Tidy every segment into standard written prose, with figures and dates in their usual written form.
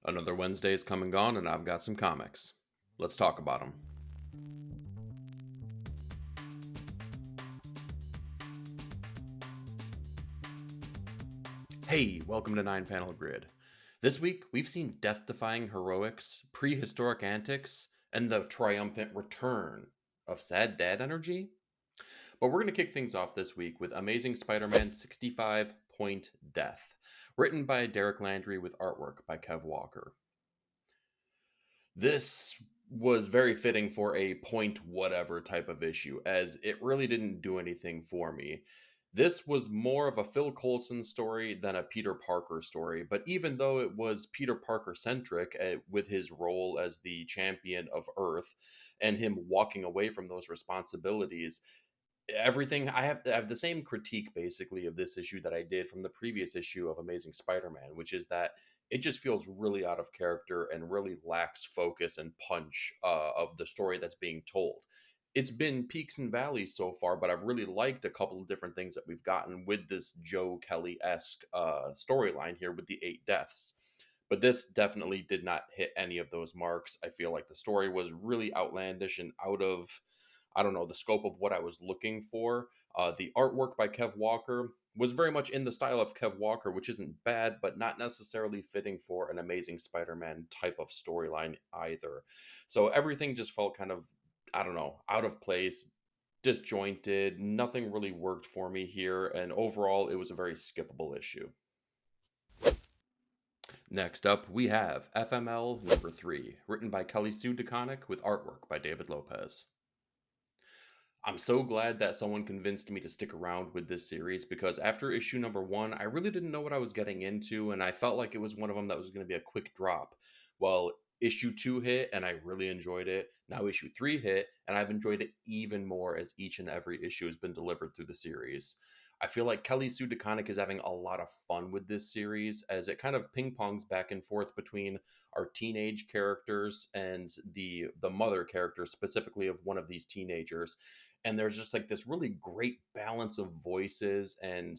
Another Wednesday's come and gone, and I've got some comics. Let's talk about them. Hey, welcome to 9 Panel Grid. This week, we've seen death defying heroics, prehistoric antics, and the triumphant return of sad dad energy. But we're going to kick things off this week with Amazing Spider Man 65 Point Death, written by Derek Landry with artwork by Kev Walker. This was very fitting for a point whatever type of issue, as it really didn't do anything for me. This was more of a Phil Coulson story than a Peter Parker story, but even though it was Peter Parker centric with his role as the champion of Earth and him walking away from those responsibilities, everything I have the same critique basically of this issue that I did from the previous issue of Amazing Spider-Man, which is that it just feels really out of character and really lacks focus and punch of the story that's being told. It's been peaks and valleys so far, but I've really liked a couple of different things that we've gotten with this Joe Kelly-esque storyline here with the 8 deaths. But this definitely did not hit any of those marks. I feel like the story was really outlandish and out of, I don't know, the scope of what I was looking for. The artwork by Kev Walker was very much in the style of Kev Walker, which isn't bad, but not necessarily fitting for an Amazing Spider-Man type of storyline either. So everything just felt kind of, I don't know, out of place, disjointed. Nothing really worked for me here, and overall, it was a very skippable issue. Next up, we have FML number 3, written by Kelly Sue DeConnick with artwork by David Lopez. I'm so glad that someone convinced me to stick around with this series because after issue number 1, I really didn't know what I was getting into, and I felt like it was one of them that was going to be a quick drop. Well, issue 2 hit, and I really enjoyed it. Now issue 3 hit, and I've enjoyed it even more as each and every issue has been delivered through the series. I feel like Kelly Sue DeConnick is having a lot of fun with this series as it kind of ping-pongs back and forth between our teenage characters and the mother character, specifically of one of these teenagers, and there's just like this really great balance of voices and,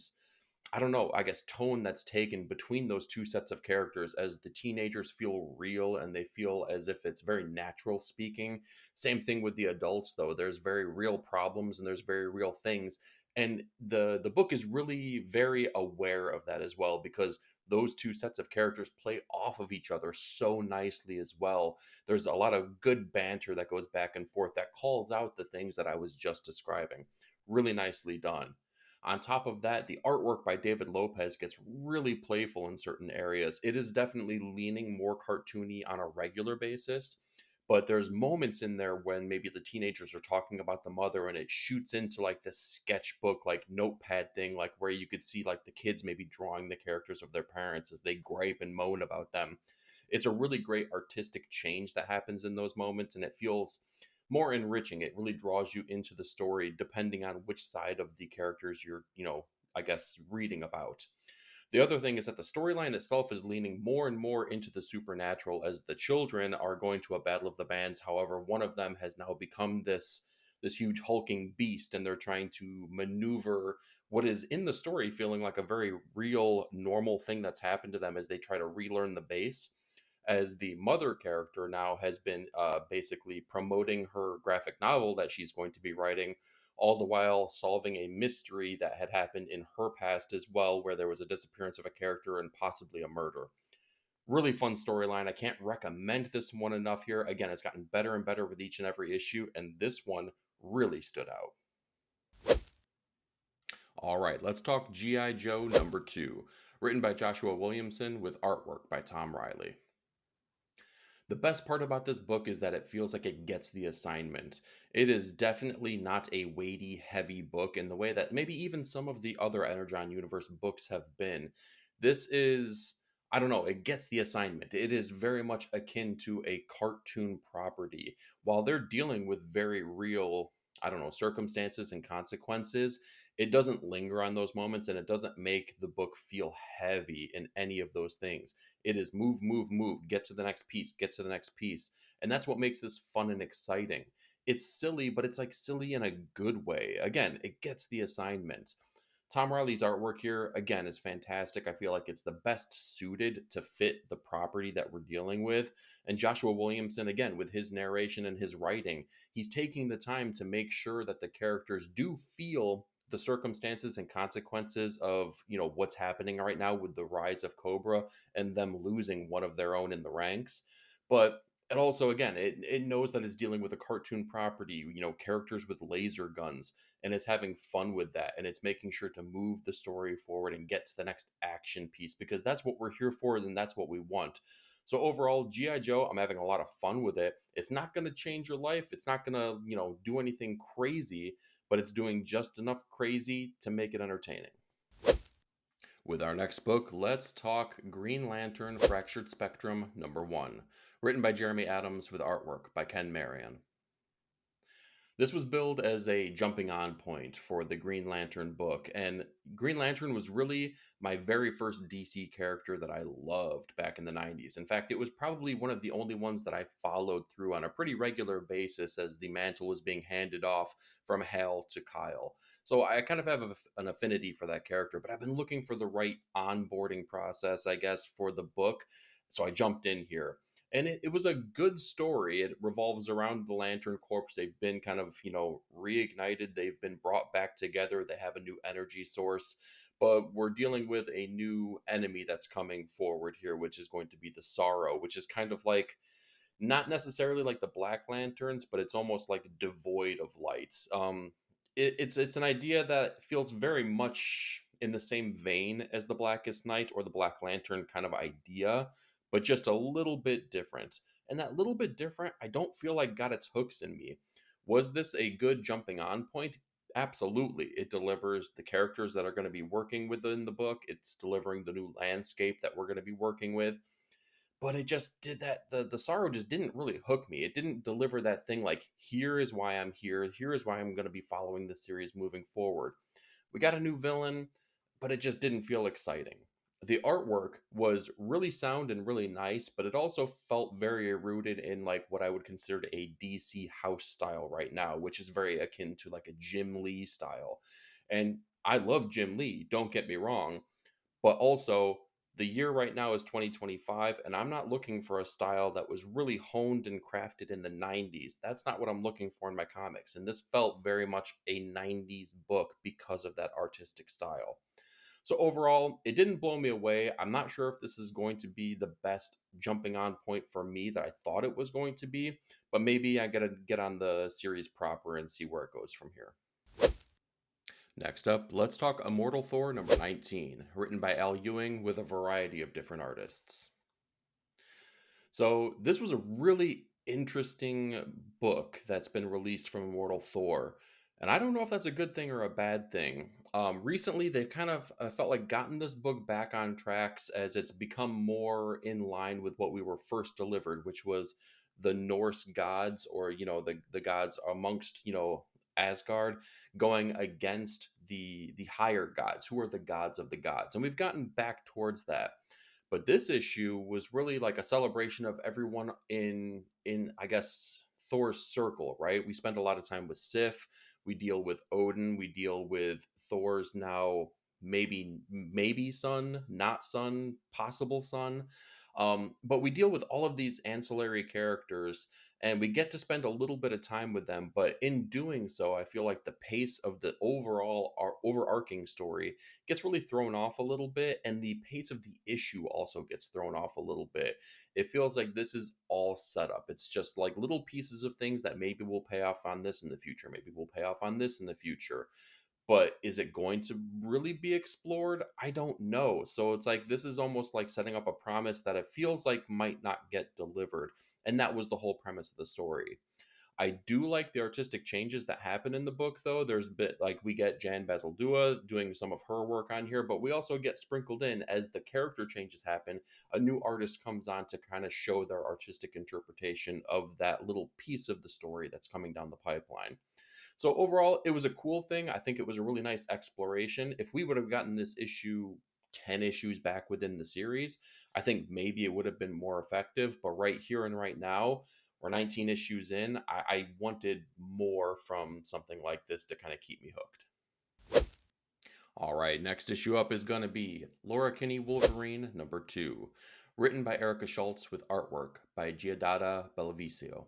I don't know, I guess tone that's taken between those two sets of characters as the teenagers feel real and they feel as if it's very natural speaking. Same thing with the adults though. There's very real problems and there's very real things. And the book is really very aware of that as well, because those two sets of characters play off of each other so nicely as well. There's a lot of good banter that goes back and forth that calls out the things that I was just describing. Really nicely done. On top of that, the artwork by David Lopez gets really playful in certain areas. It is definitely leaning more cartoony on a regular basis, but there's moments in there when maybe the teenagers are talking about the mother and it shoots into like this sketchbook, like notepad thing, like where you could see like the kids maybe drawing the characters of their parents as they gripe and moan about them. It's a really great artistic change that happens in those moments, and it feels more enriching. It really draws you into the story depending on which side of the characters you're, I guess, reading about. The other thing is that the storyline itself is leaning more and more into the supernatural as the children are going to a battle of the bands. However, one of them has now become this huge hulking beast, and they're trying to maneuver what is in the story feeling like a very real normal thing that's happened to them as they try to relearn the base, as the mother character now has been basically promoting her graphic novel that she's going to be writing, all the while solving a mystery that had happened in her past as well, where there was a disappearance of a character and possibly a murder. Really fun storyline. I can't recommend this one enough here. Again, it's gotten better and better with each and every issue, and this one really stood out. All right, let's talk G.I. Joe number 2, written by Joshua Williamson with artwork by Tom Riley. The best part about this book is that it feels like it gets the assignment. It is definitely not a weighty, heavy book in the way that maybe even some of the other Energon Universe books have been. This is, I don't know, it gets the assignment. It is very much akin to a cartoon property. While they're dealing with very real, I don't know, circumstances and consequences, it doesn't linger on those moments and it doesn't make the book feel heavy in any of those things. It is move, move, move, get to the next piece, get to the next piece. And that's what makes this fun and exciting. It's silly, but it's like silly in a good way. Again, it gets the assignment. Tom Riley's artwork here, again, is fantastic. I feel like it's the best suited to fit the property that we're dealing with. And Joshua Williamson, again, with his narration and his writing, he's taking the time to make sure that the characters do feel the circumstances and consequences of, what's happening right now with the rise of Cobra and them losing one of their own in the ranks. But it also, again, it knows that it's dealing with a cartoon property, characters with laser guns, and it's having fun with that, and it's making sure to move the story forward and get to the next action piece, because that's what we're here for, and that's what we want. So overall, GI Joe, I'm having a lot of fun with it. It's not going to change your life, it's not going to do anything crazy, but it's doing just enough crazy to make it entertaining. With our next book, let's talk Green Lantern Fractured Spectrum #1, written by Jeremy Adams with artwork by Ken Marion. This was billed as a jumping on point for the Green Lantern book, and Green Lantern was really my very first DC character that I loved back in the 90s. In fact, it was probably one of the only ones that I followed through on a pretty regular basis as the mantle was being handed off from Hal to Kyle. So I kind of have an affinity for that character, but I've been looking for the right onboarding process, I guess, for the book. So I jumped in here. And it was a good story. It revolves around the Lantern Corps. They've been kind of, reignited. They've been brought back together. They have a new energy source. But we're dealing with a new enemy that's coming forward here, which is going to be the Sorrow, which is kind of like not necessarily like the Black Lanterns, but it's almost like devoid of lights. It's an idea that feels very much in the same vein as the Blackest Night or the Black Lantern kind of idea, but just a little bit different. And that little bit different, I don't feel like got its hooks in me. Was this a good jumping on point? Absolutely. It delivers the characters that are going to be working within the book. It's delivering the new landscape that we're going to be working with, but it just did that. The Sorrow just didn't really hook me. It didn't deliver that thing like, here is why I'm here is why I'm going to be following the series moving forward. We got a new villain, but it just didn't feel exciting. The artwork was really sound and really nice, but it also felt very rooted in like what I would consider a DC house style right now, which is very akin to like a Jim Lee style. And I love Jim Lee, don't get me wrong, but also the year right now is 2025, and I'm not looking for a style that was really honed and crafted in the 90s. That's not what I'm looking for in my comics, and this felt very much a 90s book because of that artistic style. So overall, it didn't blow me away. I'm not sure if this is going to be the best jumping on point for me that I thought it was going to be, but maybe I gotta get on the series proper and see where it goes from here. Next up, let's talk Immortal Thor #19, written by Al Ewing with a variety of different artists. So, this was a really interesting book that's been released from Immortal Thor. And I don't know if that's a good thing or a bad thing. Recently, they've kind of felt like gotten this book back on tracks as it's become more in line with what we were first delivered, which was the Norse gods, or the gods amongst Asgard, going against the higher gods, who are the gods of the gods. And we've gotten back towards that. But this issue was really like a celebration of everyone in I guess Thor's circle, right? We spend a lot of time with Sif, we deal with Odin, we deal with Thor's now maybe son, not son, possible son. But we deal with all of these ancillary characters, and we get to spend a little bit of time with them. But in doing so, I feel like the pace of the overall overarching story gets really thrown off a little bit, and the pace of the issue also gets thrown off a little bit. It feels like this is all set up. It's just like little pieces of things that maybe will pay off on this in the future, maybe will pay off on this in the future. But is it going to really be explored? I don't know. So it's like this is almost like setting up a promise that it feels like might not get delivered. And that was the whole premise of the story. I do like the artistic changes that happen in the book, though. There's a bit like we get Jan Bazaldua doing some of her work on here, but we also get sprinkled in as the character changes happen. A new artist comes on to kind of show their artistic interpretation of that little piece of the story that's coming down the pipeline. So overall, it was a cool thing. I think it was a really nice exploration. If we would have gotten this issue 10 issues back within the series, I think maybe it would have been more effective. But right here and right now, we're 19 issues in. I wanted more from something like this to kind of keep me hooked. All right, next issue up is going to be Laura Kinney Wolverine number 2, written by Erica Schultz with artwork by Giadatta Bellavisio.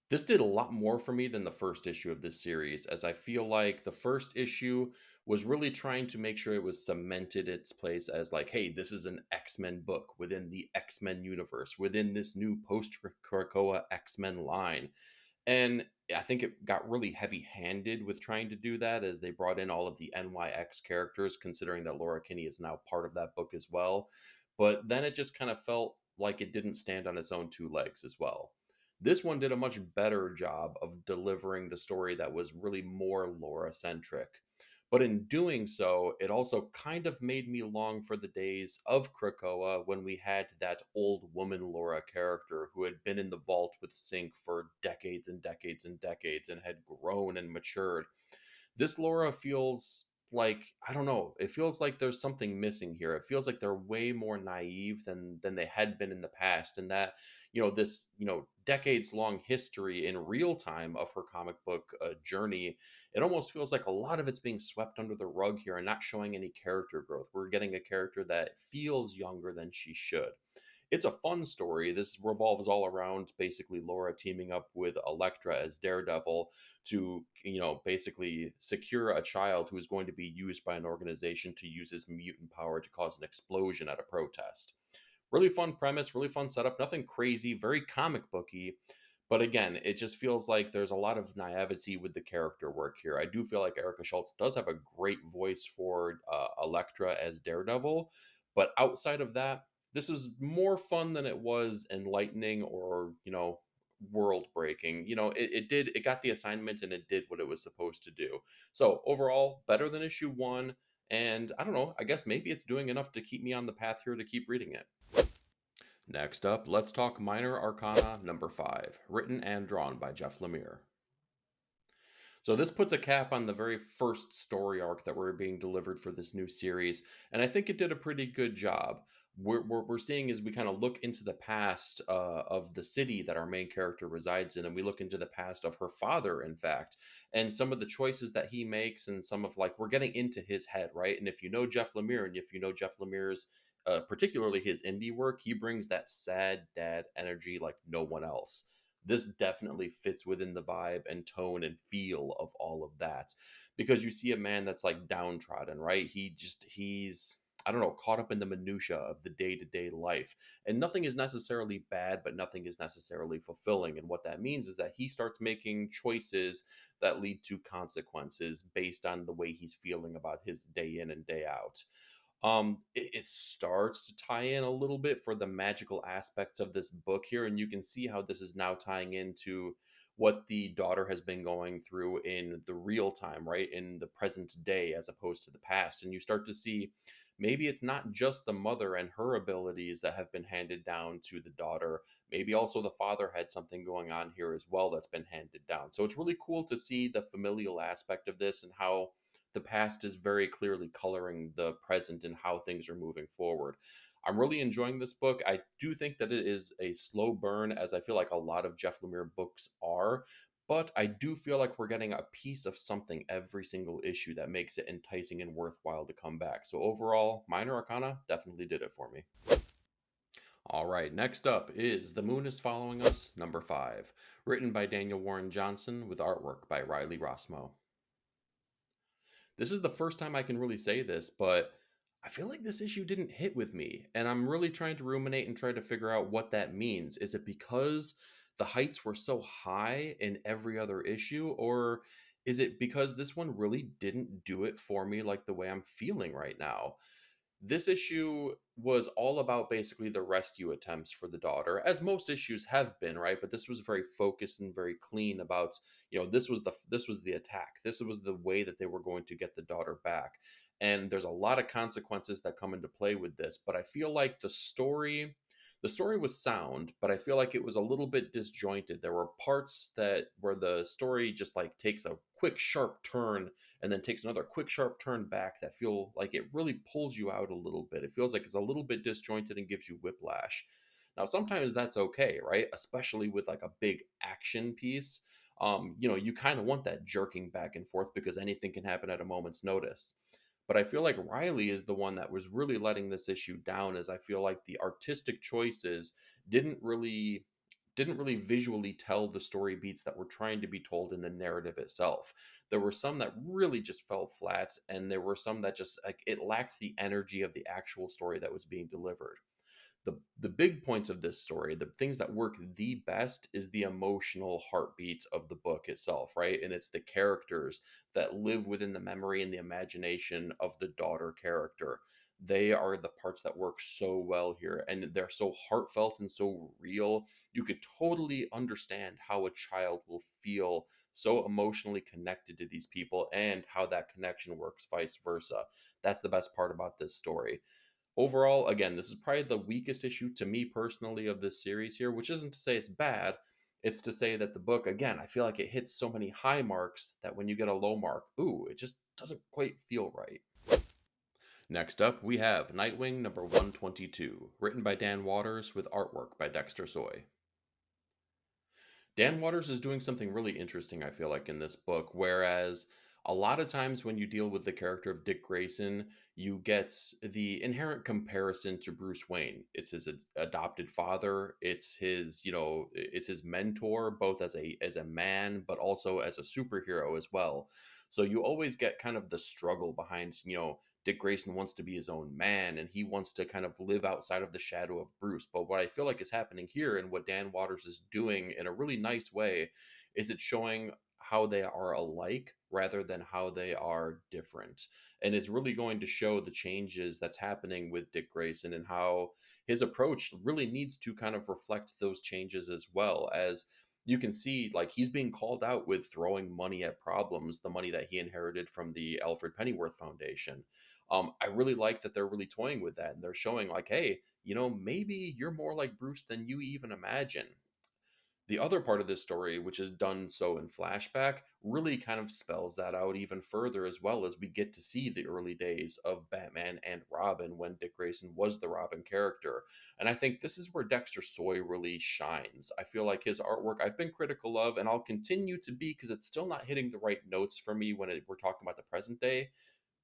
This did a lot more for me than the first issue of this series, as I feel like the first issue was really trying to make sure it was cemented its place as like, hey, this is an X-Men book within the X-Men universe, within this new post-Krakoa X-Men line. And I think it got really heavy-handed with trying to do that as they brought in all of the NYX characters, considering that Laura Kinney is now part of that book as well. But then it just kind of felt like it didn't stand on its own two legs as well. This one did a much better job of delivering the story that was really more Laura centric. But in doing so, it also kind of made me long for the days of Krakoa when we had that old woman Laura character who had been in the vault with Sync for decades and decades and decades and had grown and matured. This Laura feels like, I don't know, it feels like there's something missing here. It feels like they're way more naive than they had been in the past, and that, this, decades long history in real time of her comic book journey, it almost feels like a lot of it's being swept under the rug here and not showing any character growth. We're getting a character that feels younger than she should. It's a fun story. This revolves all around basically Laura teaming up with Elektra as Daredevil to, basically secure a child who is going to be used by an organization to use his mutant power to cause an explosion at a protest. Really fun premise, really fun setup, nothing crazy, very comic booky. But again, it just feels like there's a lot of naivety with the character work here. I do feel like Erica Schultz does have a great voice for Elektra as Daredevil. But outside of that, this was more fun than it was enlightening or, world breaking. It got the assignment and it did what it was supposed to do. So overall, better than issue one. And I don't know, I guess maybe it's doing enough to keep me on the path here to keep reading it. Next up, let's talk Minor Arcana number 5, written and drawn by Jeff Lemire. So this puts a cap on the very first story arc that we're being delivered for this new series, and I think it did a pretty good job. We're seeing as we kind of look into the past of the city that our main character resides in, and we look into the past of her father, in fact, and some of the choices that he makes, and some of like we're getting into his head, right? And if you know Jeff Lemire, and if you know Jeff Lemire's particularly his indie work, he brings that sad dad energy like no one else. This definitely fits within the vibe and tone and feel of all of that, because you see a man that's like downtrodden, right? He's I don't know, caught up in the minutia of the day-to-day life, and nothing is necessarily bad, but nothing is necessarily fulfilling. And what that means is that he starts making choices that lead to consequences based on the way he's feeling about his day in and day out. It starts to tie in a little bit for the magical aspects of this book here, and you can see how this is now tying into what the daughter has been going through in the real time, right, in the present day as opposed to the past. And you start to see maybe it's not just the mother and her abilities that have been handed down to the daughter. Maybe also the father had something going on here as well that's been handed down. So it's really cool to see the familial aspect of this and how the past is very clearly coloring the present and how things are moving forward. I'm really enjoying this book. I do think that it is a slow burn, as I feel like a lot of Jeff Lemire books are, but I do feel like we're getting a piece of something every single issue that makes it enticing and worthwhile to come back. So overall, Minor Arcana definitely did it for me. All right, next up is The Moon is Following Us, number 5, written by Daniel Warren Johnson with artwork by Riley Rossmo. This is the first time I can really say this, but I feel like this issue didn't hit with me. And I'm really trying to ruminate and try to figure out what that means. Is it because the heights were so high in every other issue? Or is it because this one really didn't do it for me like the way I'm feeling right now? This issue was all about basically the rescue attempts for the daughter, as most issues have been, right? But this was very focused and very clean about, this was the attack. This was the way that they were going to get the daughter back. And there's a lot of consequences that come into play with this, but I feel like the story was sound, but I feel like it was a little bit disjointed. There were parts that where the story just like takes a quick sharp turn and then takes another quick sharp turn back that feel like it really pulls you out a little bit. It feels like it's a little bit disjointed and gives you whiplash. Now sometimes that's okay, right? Especially with like a big action piece. You kind of want that jerking back and forth because anything can happen at a moment's notice. But I feel like Riley is the one that was really letting this issue down, as I feel like the artistic choices didn't really didn't really visually tell the story beats that were trying to be told in the narrative itself. There were some that really just fell flat, and there were some that just like it lacked the energy of the actual story that was being delivered. The big points of this story, the things that work the best, is the emotional heartbeat of the book itself, right? And it's the characters that live within the memory and the imagination of the daughter character. They are the parts that work so well here, and they're so heartfelt and so real. You could totally understand how a child will feel so emotionally connected to these people, and how that connection works vice versa. That's the best part about this story. Overall, again, this is probably the weakest issue to me personally of this series here, which isn't to say it's bad. It's to say that the book, again, I feel like it hits so many high marks that when you get a low mark, ooh, it just doesn't quite feel right. Next up, we have Nightwing number 122, written by Dan Waters with artwork by Dexter Soy. Dan Waters is doing something really interesting, I feel like, in this book. Whereas a lot of times when you deal with the character of Dick Grayson, you get the inherent comparison to Bruce Wayne. It's his adopted father. It's his, it's his mentor, both as a man, but also as a superhero as well. So you always get kind of the struggle behind, Dick Grayson wants to be his own man, and he wants to kind of live outside of the shadow of Bruce. But what I feel like is happening here, and what Dan Waters is doing in a really nice way, is it's showing how they are alike rather than how they are different. And it's really going to show the changes that's happening with Dick Grayson, and how his approach really needs to kind of reflect those changes, as well as you can see, like, he's being called out with throwing money at problems, the money that he inherited from the Alfred Pennyworth Foundation. I really like that they're really toying with that, and they're showing like, hey, maybe you're more like Bruce than you even imagine. The other part of this story, which is done so in flashback, really kind of spells that out even further, as well as we get to see the early days of Batman and Robin when Dick Grayson was the Robin character. And I think this is where Dexter Soy really shines. I feel like his artwork I've been critical of, and I'll continue to be, because it's still not hitting the right notes for me when we're talking about the present day.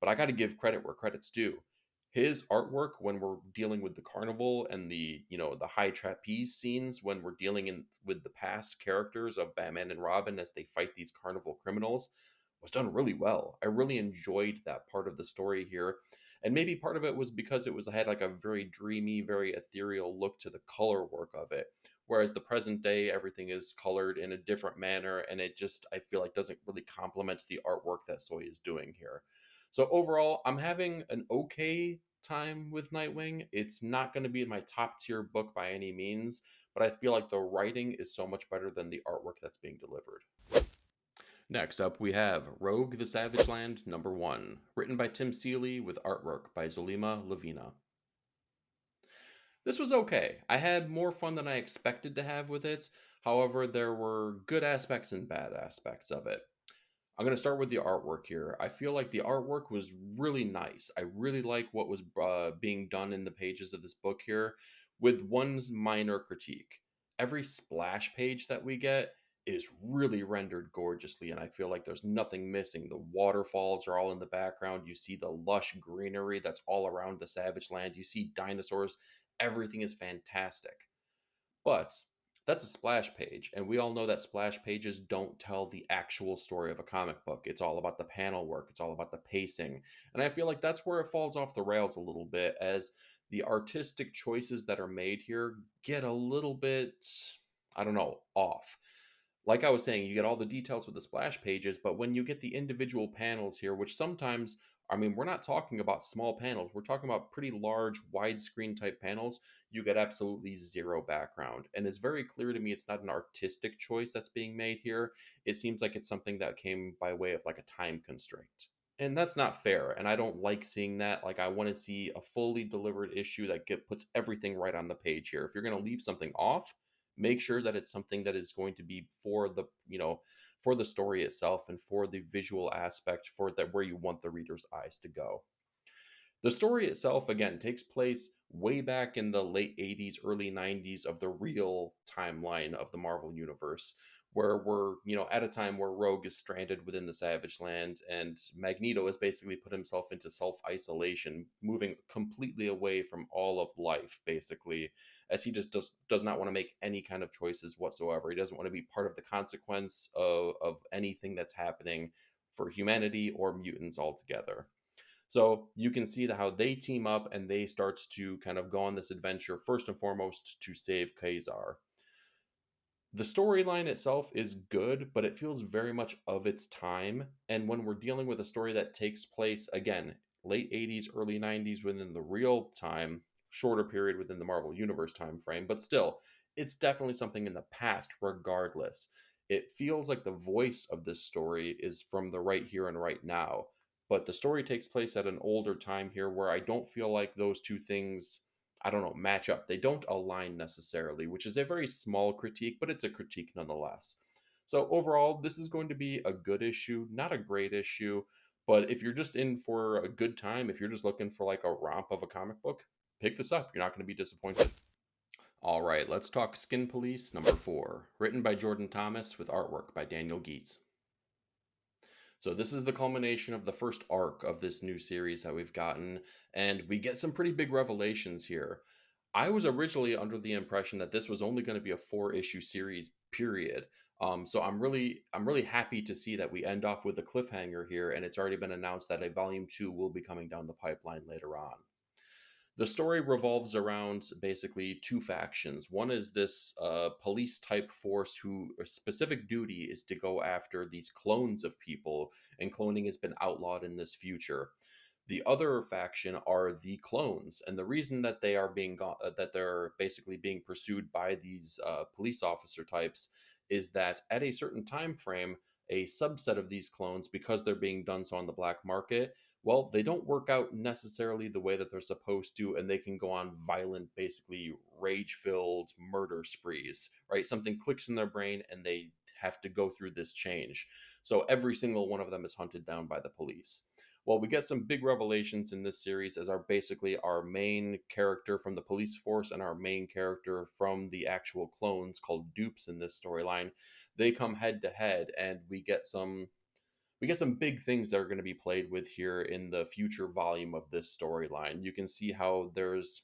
But I got to give credit where credit's due. His artwork, when we're dealing with the carnival and the high trapeze scenes, when we're dealing with the past characters of Batman and Robin as they fight these carnival criminals, was done really well. I really enjoyed that part of the story here. And maybe part of it was because it had like a very dreamy, very ethereal look to the color work of it. Whereas the present day, everything is colored in a different manner, and it just, I feel like, doesn't really complement the artwork that Soy is doing here. So overall, I'm having an okay time with Nightwing. It's not going to be my top tier book by any means, but I feel like the writing is so much better than the artwork that's being delivered. Next up, we have Rogue the Savage Land number 1, written by Tim Seeley with artwork by Zolima Lavina. This was okay. I had more fun than I expected to have with it. However, there were good aspects and bad aspects of it. I'm going to start with the artwork here. I feel like the artwork was really nice. I really like what was being done in the pages of this book here, with one minor critique. Every splash page that we get is really rendered gorgeously, and I feel like there's nothing missing. The waterfalls are all in the background. You see the lush greenery that's all around the Savage Land. You see dinosaurs. Everything is fantastic. But that's a splash page, and we all know that splash pages don't tell the actual story of a comic book. It's all about the panel work, it's all about the pacing. And I feel like that's where it falls off the rails a little bit, as the artistic choices that are made here get a little bit, I don't know, off. Like I was saying, you get all the details with the splash pages, but when you get the individual panels here, which sometimes, I mean, we're not talking about small panels, we're talking about pretty large widescreen type panels, you get absolutely zero background. And it's very clear to me it's not an artistic choice that's being made here. It seems like it's something that came by way of like a time constraint. And that's not fair. And I don't like seeing that. Like, I want to see a fully delivered issue that puts everything right on the page here. If you're going to leave something off, make sure that it's something that is going to be for the, for the story itself, and for the visual aspect, for that where you want the reader's eyes to go. The story itself, again, takes place way back in the late 80s, early 90s of the real timeline of the Marvel Universe, where we're, at a time where Rogue is stranded within the Savage Land, and Magneto has basically put himself into self-isolation, moving completely away from all of life, basically, as he just does not want to make any kind of choices whatsoever. He doesn't want to be part of the consequence of anything that's happening for humanity or mutants altogether. So you can see how they team up and they start to kind of go on this adventure, first and foremost, to save Kazar. The storyline itself is good, but it feels very much of its time. And when we're dealing with a story that takes place, again, late 80s, early 90s within the real time, shorter period within the Marvel Universe time frame, but still, it's definitely something in the past regardless. It feels like the voice of this story is from the right here and right now. But the story takes place at an older time here where I don't feel like those two things, I don't know, match up. They don't align necessarily, which is a very small critique, but it's a critique nonetheless. So overall, this is going to be a good issue, not a great issue, but if you're just in for a good time, if you're just looking for like a romp of a comic book, pick this up. You're not going to be disappointed. All right, let's talk Skin Police number 4, written by Jordan Thomas with artwork by Daniel Geets. So this is the culmination of the first arc of this new series that we've gotten, and we get some pretty big revelations here. I was originally under the impression that this was only going to be a 4-issue series, period. So I'm really happy to see that we end off with a cliffhanger here, and it's already been announced that a volume 2 will be coming down the pipeline later on. The story revolves around basically two factions. One is this police type force who a specific duty is to go after these clones of people, and cloning has been outlawed in this future. The other faction are the clones, and the reason that they are that they're basically being pursued by these police officer types is that at a certain time frame, a subset of these clones, because they're being done so on the black market, well, they don't work out necessarily the way that they're supposed to, and they can go on violent, basically rage-filled murder sprees, right? Something clicks in their brain, and they have to go through this change. So every single one of them is hunted down by the police. Well, we get some big revelations in this series as basically our main character from the police force and our main character from the actual clones, called dupes in this storyline. They come head to head, and we get some big things that are going to be played with here in the future volume of this storyline. You can see how there's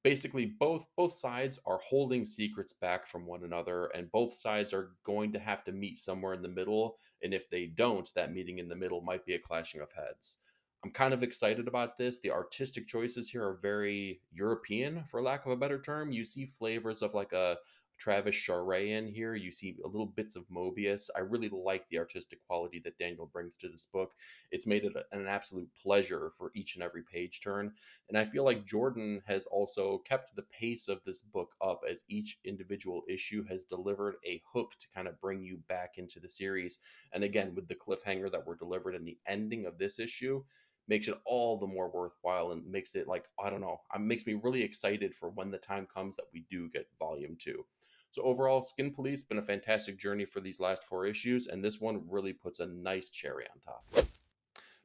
basically both sides are holding secrets back from one another, and both sides are going to have to meet somewhere in the middle, and if they don't, that meeting in the middle might be a clashing of heads. I'm kind of excited about this. The artistic choices here are very European, for lack of a better term. You see flavors of like a Travis Charest in here. You see a little bits of Mobius. I really like the artistic quality that Daniel brings to this book. It's made it an absolute pleasure for each and every page turn. And I feel like Jordan has also kept the pace of this book up as each individual issue has delivered a hook to kind of bring you back into the series. And again, with the cliffhanger that were delivered in the ending of this issue, makes it all the more worthwhile and makes it like, I don't know, it makes me really excited for when the time comes that we do get volume 2. So overall, Skin Police been a fantastic journey for these last 4 issues, and this one really puts a nice cherry on top.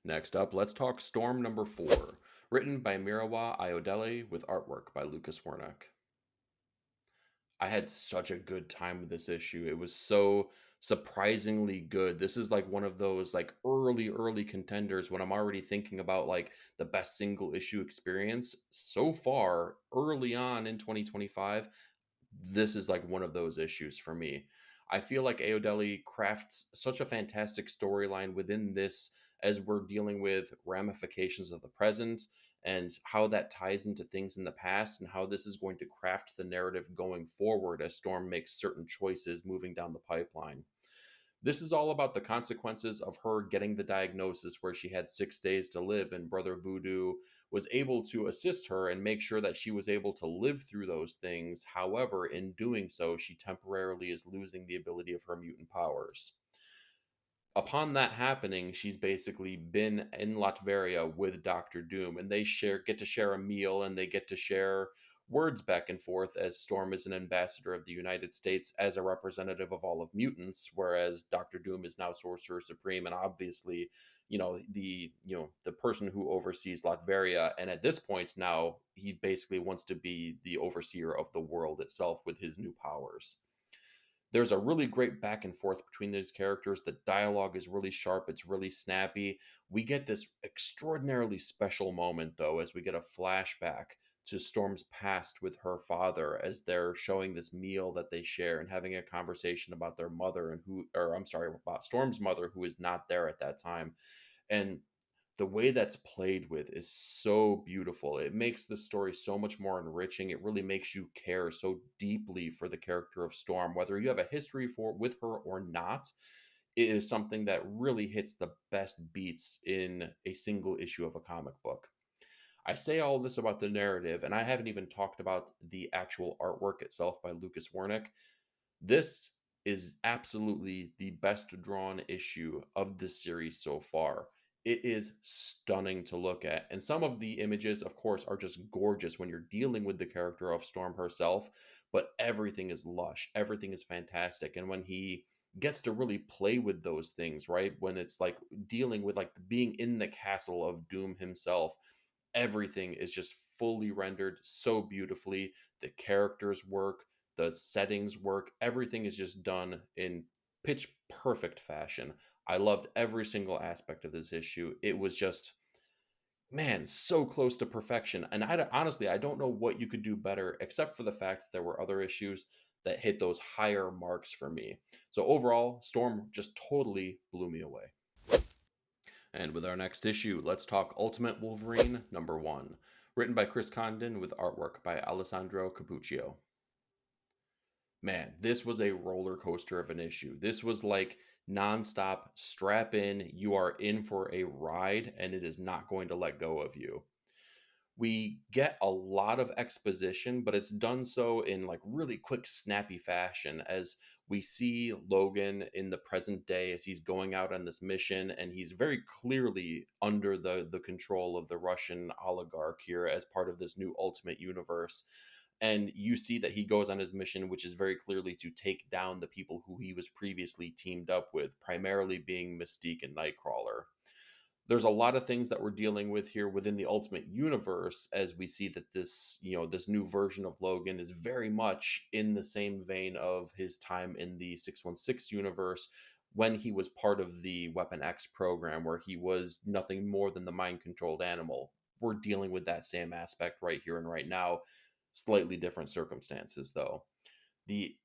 Next up, let's talk Storm number 4, written by Mirawa Ayodele with artwork by Lucas Wernick. I had such a good time with this issue. It was so surprisingly good. This is like one of those like early contenders when I'm already thinking about like the best single issue experience so far early on in 2025. This is like one of those issues for me. I feel like Ayodele crafts such a fantastic storyline within this as we're dealing with ramifications of the present and how that ties into things in the past and how this is going to craft the narrative going forward as Storm makes certain choices moving down the pipeline. This is all about the consequences of her getting the diagnosis where she had 6 days to live, and Brother Voodoo was able to assist her and make sure that she was able to live through those things. However, in doing so, she temporarily is losing the ability of her mutant powers. Upon that happening, she's basically been in Latveria with Doctor Doom, and they get to share a meal, and they get to share words back and forth as Storm is an ambassador of the United States as a representative of all of mutants, whereas Doctor Doom is now Sorcerer Supreme, and obviously, the person who oversees Latveria, and at this point now he basically wants to be the overseer of the world itself with his new powers. There's a really great back and forth between these characters. The dialogue is really sharp, it's really snappy. We get this extraordinarily special moment, though, as we get a flashback to Storm's past with her father as they're showing this meal that they share and having a conversation about their mother and or I'm sorry, about Storm's mother, who is not there at that time. And the way that's played with is so beautiful. It makes the story so much more enriching. It really makes you care so deeply for the character of Storm, whether you have a history with her or not. It is something that really hits the best beats in a single issue of a comic book. I say all this about the narrative, and I haven't even talked about the actual artwork itself by Lucas Wernick. This is absolutely the best drawn issue of this series so far. It is stunning to look at. And some of the images, of course, are just gorgeous when you're dealing with the character of Storm herself, but everything is lush. Everything is fantastic. And when he gets to really play with those things, right? When it's like dealing with like being in the castle of Doom himself, everything is just fully rendered so beautifully. The characters work, the settings work, everything is just done in pitch perfect fashion. I loved every single aspect of this issue. It was just, man, so close to perfection. And honestly, I don't know what you could do better, except for the fact that there were other issues that hit those higher marks for me. So overall, Storm just totally blew me away. And with our next issue, let's talk Ultimate Wolverine #1, written by Chris Condon with artwork by Alessandro Capuccio. Man, this was a roller coaster of an issue. This was like nonstop, strap in, you are in for a ride, and it is not going to let go of you. We get a lot of exposition, but it's done so in like really quick, snappy fashion as we see Logan in the present day as he's going out on this mission, and he's very clearly under the control of the Russian oligarch here as part of this new Ultimate Universe. And you see that he goes on his mission, which is very clearly to take down the people who he was previously teamed up with, primarily being Mystique and Nightcrawler. There's a lot of things that we're dealing with here within the Ultimate Universe as we see that this new version of Logan is very much in the same vein of his time in the 616 universe when he was part of the Weapon X program, where he was nothing more than the mind controlled animal. We're dealing with that same aspect right here and right now. Slightly different circumstances, though. The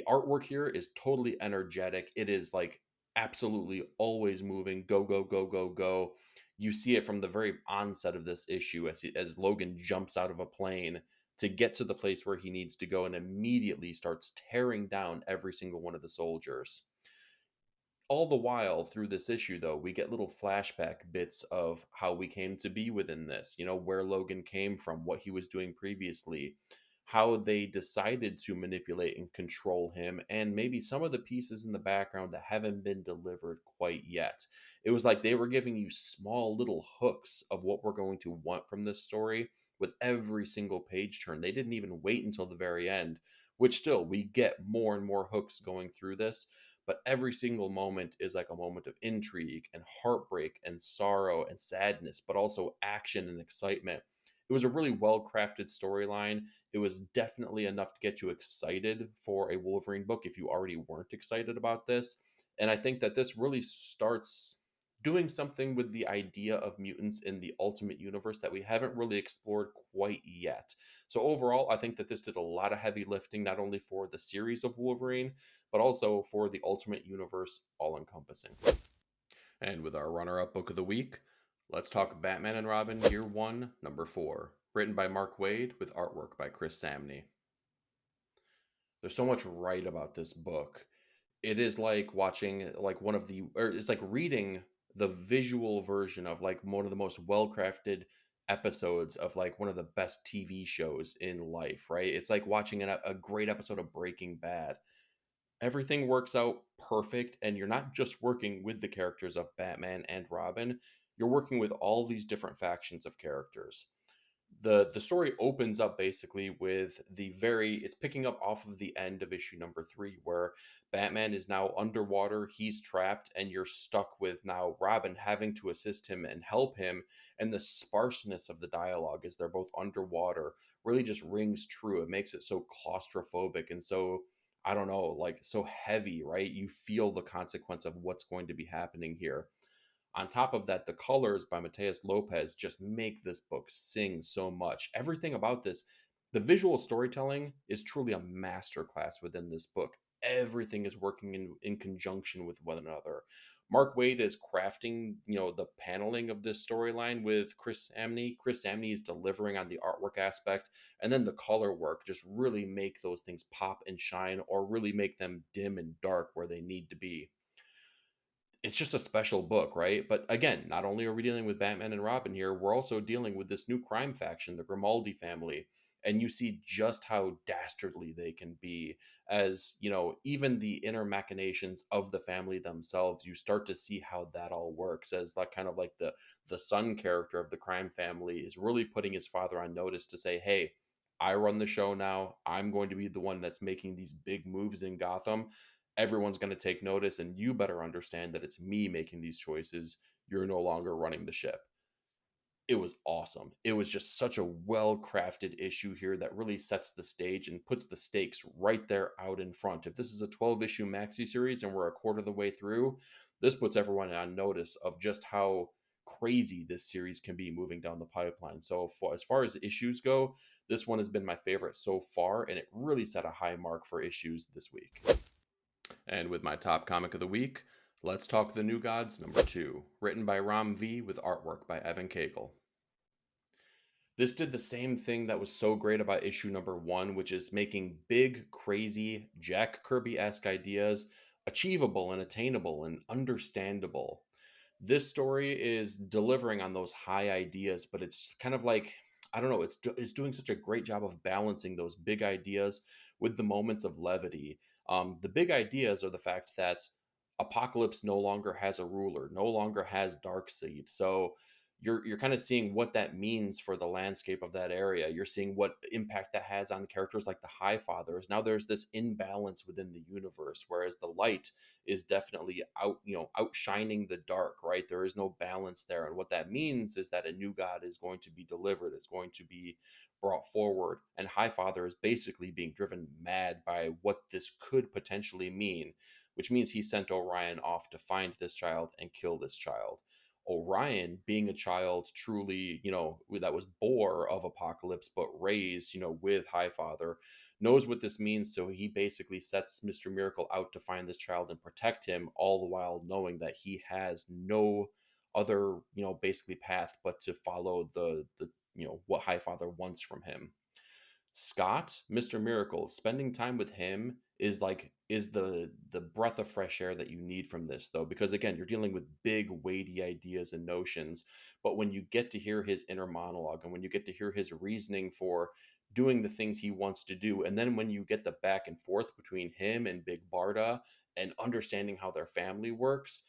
artwork here is totally energetic. It is like absolutely always moving, go go go go go. You see it from the very onset of this issue as Logan jumps out of a plane to get to the place where he needs to go and immediately starts tearing down every single one of the soldiers. All the while through this issue, though, we get little flashback bits of how we came to be within this, where Logan came from, what he was doing previously, how they decided to manipulate and control him, and maybe some of the pieces in the background that haven't been delivered quite yet. It was like they were giving you small little hooks of what we're going to want from this story with every single page turn. They didn't even wait until the very end, which still we get more and more hooks going through this, but every single moment is like a moment of intrigue and heartbreak and sorrow and sadness, but also action and excitement. It was a really well crafted storyline. It was definitely enough to get you excited for a Wolverine book if you already weren't excited about this. And I think that this really starts doing something with the idea of mutants in the Ultimate Universe that we haven't really explored quite yet. So overall, I think that this did a lot of heavy lifting, not only for the series of Wolverine, but also for the Ultimate Universe all encompassing. And with our runner up book of the week, let's talk Batman and Robin Year 1, #4, written by Mark Waid with artwork by Chris Samney. There's so much right about this book. It is like watching like it's like reading the visual version of like one of the most well-crafted episodes of like one of the best TV shows in life, right? It's like watching a great episode of Breaking Bad. Everything works out perfect, and you're not just working with the characters of Batman and Robin, you're working with all these different factions of characters. The story opens up basically with it's picking up off of the end of issue #3, where Batman is now underwater, he's trapped, and you're stuck with now Robin having to assist him and help him. And the sparseness of the dialogue as they're both underwater really just rings true. It makes it so claustrophobic and so I don't know, like so heavy, right? You feel the consequence of what's going to be happening here. On top of that, the colors by Mateus Lopez just make this book sing so much. Everything about this, the visual storytelling is truly a masterclass within this book. Everything is working in conjunction with one another. Mark Waid is crafting, the paneling of this storyline with Chris Samney. Chris Samney is delivering on the artwork aspect, and then the color work just really make those things pop and shine, or really make them dim and dark where they need to be. It's just a special book, right? But again, not only are we dealing with Batman and Robin here, we're also dealing with this new crime faction, the Grimaldi family. And you see just how dastardly they can be, as even the inner machinations of the family themselves. You start to see how that all works, as like kind of like the son character of the crime family is really putting his father on notice to say, hey, I run the show now. I'm going to be the one that's making these big moves in Gotham. Everyone's going to take notice, and you better understand that it's me making these choices. You're no longer running the ship. It was awesome. It was just such a well crafted issue here that really sets the stage and puts the stakes right there out in front. If this is a 12-issue maxi series and we're a quarter of the way through, this puts everyone on notice of just how crazy this series can be moving down the pipeline. So, as far as issues go, this one has been my favorite so far, and it really set a high mark for issues this week. And with my top comic of the week, let's talk The New Gods #2, written by Ram V with artwork by Evan Cagle. This did the same thing that was so great about issue #1, which is making big, crazy, Jack Kirby-esque ideas achievable and attainable and understandable. This story is delivering on those high ideas, but it's kind of like, I don't know, it's doing such a great job of balancing those big ideas with the moments of levity. The big ideas are the fact that Apocalypse no longer has a ruler, no longer has Darkseid. So you're kind of seeing what that means for the landscape of that area. You're seeing what impact that has on characters like the High Fathers. Now there's this imbalance within the universe, whereas the light is definitely outshining the dark, right? There is no balance there. And what that means is that a new god is going to be delivered, is going to be brought forward. And High Father is basically being driven mad by what this could potentially mean, which means he sent Orion off to find this child and kill this child. Orion, being a child truly, that was bore of Apocalypse, but raised, with High Father, knows what this means. So he basically sets Mr. Miracle out to find this child and protect him, all the while knowing that he has no other, basically path but to follow the what High Father wants from him. Scott, Mr. Miracle, spending time with him is the breath of fresh air that you need from this, though, because again, you're dealing with big weighty ideas and notions. But when you get to hear his inner monologue, and when you get to hear his reasoning for doing the things he wants to do, and then when you get the back and forth between him and Big Barda and understanding how their family works,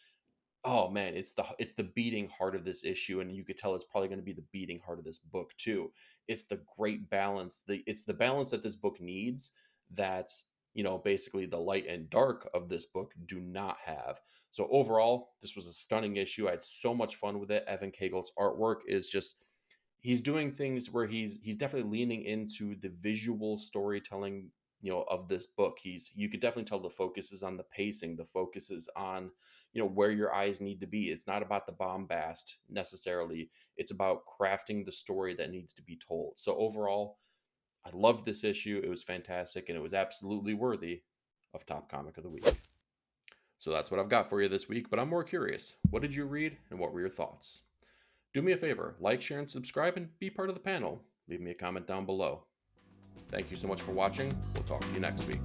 oh man, it's the beating heart of this issue, and you could tell it's probably going to be the beating heart of this book too. It's the great balance. It's the balance that this book needs, that basically the light and dark of this book do not have. So overall, this was a stunning issue. I had so much fun with it. Evan Cagle's artwork is just, he's doing things where he's definitely leaning into the visual storytelling of this book. You could definitely tell the focus is on the pacing, the focus is on where your eyes need to be. It's not about the bombast necessarily, it's about crafting the story that needs to be told. So overall, I loved this issue. It was fantastic, and it was absolutely worthy of top comic of the week. So that's what I've got for you this week, but I'm more curious, what did you read and what were your thoughts? Do me a favor, like, share, and subscribe, and be part of the panel. Leave me a comment down below. Thank you so much for watching. We'll talk to you next week.